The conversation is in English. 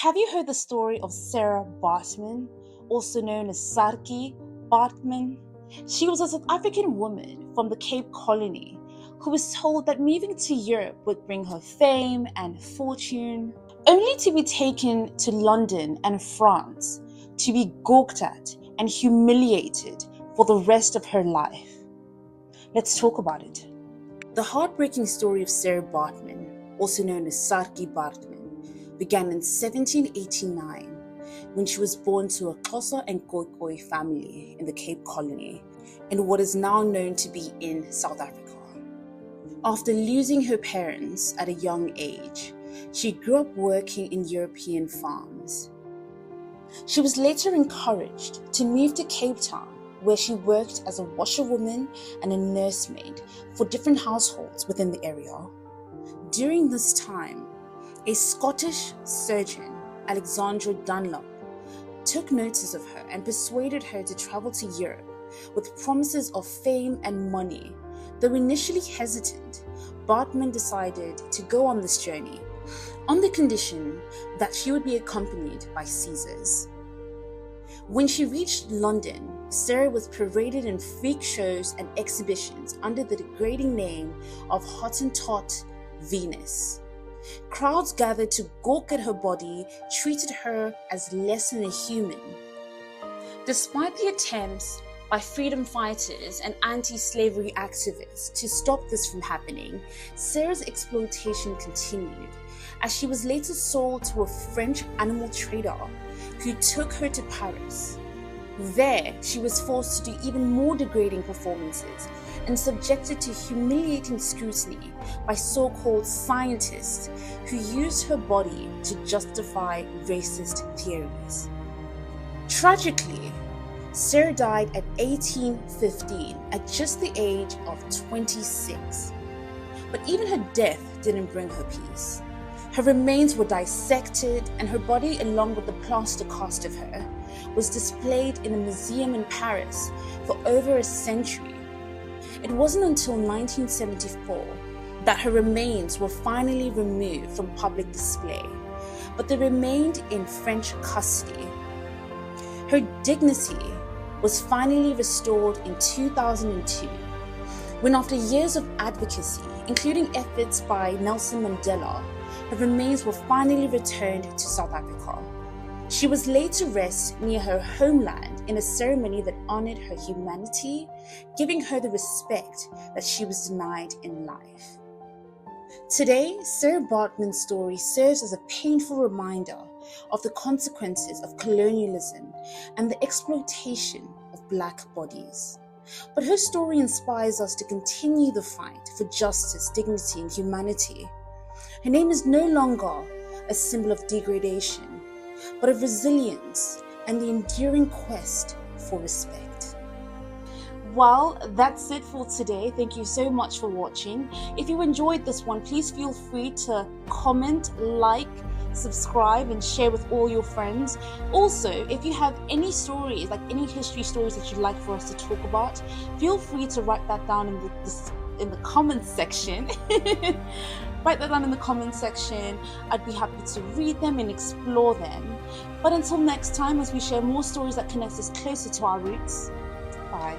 Have you heard the story of Sarah Baartman, also known as Sarki Baartman? She was a South African woman from the Cape Colony who was told that moving to Europe would bring her fame and fortune, only to be taken to London and France to be gawked at and humiliated for the rest of her life. Let's talk about it. The heartbreaking story of Sarah Baartman, also known as Sarki Baartman, began in 1789 when she was born to a Xhosa and Khoikhoi family in the Cape Colony in what is now known to be in South Africa. After losing her parents at a young age, she grew up working in European farms. She was later encouraged to move to Cape Town, where she worked as a washerwoman and a nursemaid for different households within the area. During this time, a Scottish surgeon, Alexandra Dunlop, took notice of her and persuaded her to travel to Europe with promises of fame and money. Though initially hesitant, Baartman decided to go on this journey on the condition that she would be accompanied by Caesars. When she reached London, Sarah was paraded in freak shows and exhibitions under the degrading name of Hottentot Venus. Crowds gathered to gawk at her body, treated her as less than a human. Despite the attempts by freedom fighters and anti-slavery activists to stop this from happening, Sarah's exploitation continued, as she was later sold to a French animal trader who took her to Paris. There, she was forced to do even more degrading performances and subjected to humiliating scrutiny by so-called scientists who used her body to justify racist theories. Tragically, Sarah died at 1815 at just the age of 26. But even her death didn't bring her peace. Her remains were dissected, and her body, along with the plaster cast of her, was displayed in a museum in Paris for over a century. It wasn't until 1974 that her remains were finally removed from public display, but they remained in French custody. Her dignity was finally restored in 2002, when after years of advocacy, including efforts by Nelson Mandela, her remains were finally returned to South Africa. She was laid to rest near her homeland in a ceremony that honored her humanity, giving her the respect that she was denied in life. Today, Sarah Baartman's story serves as a painful reminder of the consequences of colonialism and the exploitation of Black bodies. But her story inspires us to continue the fight for justice, dignity, and humanity. Her name is no longer a symbol of degradation, but of resilience and the enduring quest for respect. Well, that's it for today. Thank you so much for watching. If you enjoyed this one, please feel free to comment, like, subscribe, and share with all your friends. Also, if you have any stories, like any history stories that you'd like for us to talk about, feel free to write that down in the comments section. Write that down in the comments section. I'd be happy to read them and explore them. But until next time, as we share more stories that connect us closer to our roots, bye.